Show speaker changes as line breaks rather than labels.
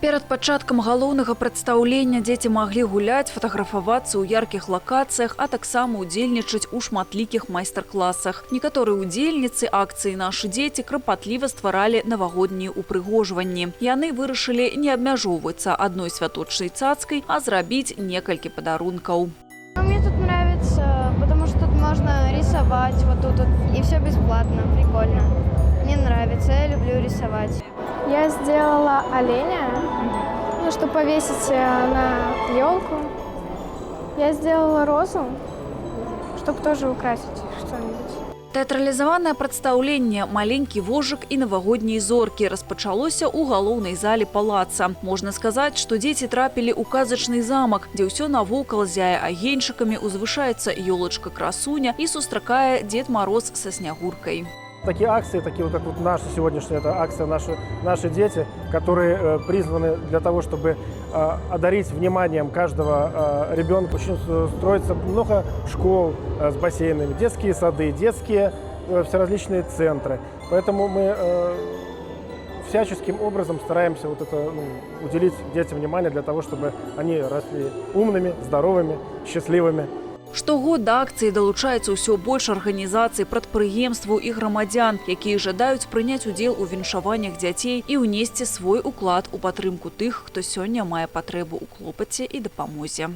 Перад пачаткам галоўнага прадстаўлення дзеці маглі гуляць, фатаграфавацца ў яркіх лакацыях, а таксама удзельнічаць у шматлікіх майстар-класах. Некаторыя удзельніцы акцыі «Нашы дзеці» крапатліва стваралі навагоднія упрыгожванні. Яны вырашылі не абмяжоўвацца адной святочнай цацкай, а зрабіць некалькі падарункаў.
Мне тут нравится, потому что тут можно рисовать, вот тут и все бесплатно, прикольно. Мне нравится, я люблю рисовать.
Я сделала оленя, чтобы повесить на елку. Я сделала розу, чтобы тоже украсить что-нибудь.
Тэатралізаванае прадстаўленне «Маленькі вожык і навагоднія зоркі» распачалося ў галоўнай зале палаца. Можна сказаць, што дзеці трапілі ў казачны замак, дзе ўсё навокал зяе агеньчыкамі, узвышаецца ёлачка-красуня і сустракае Дед Мороз со Снягуркой.
Такие акции, такие вот как вот наша сегодняшняя это акция «Наши дети», которые призваны для того, чтобы одарить вниманием каждого ребенка. Очень строится много школ с бассейнами, детские сады, детские всеразличные центры. Поэтому мы всяческим образом стараемся вот это, уделить детям внимание для того, чтобы они росли умными, здоровыми, счастливыми.
Штогод да акцыі далучаецца ўсё больш арганізацый, прадпрыемстваў і грамадзян, якія жадаюць прыняць удзел у віншаваннях дзяцей і ўнесці свой уклад у падтрымку тых, хто сёння мае патрэбу ў клопаце і дапамозе.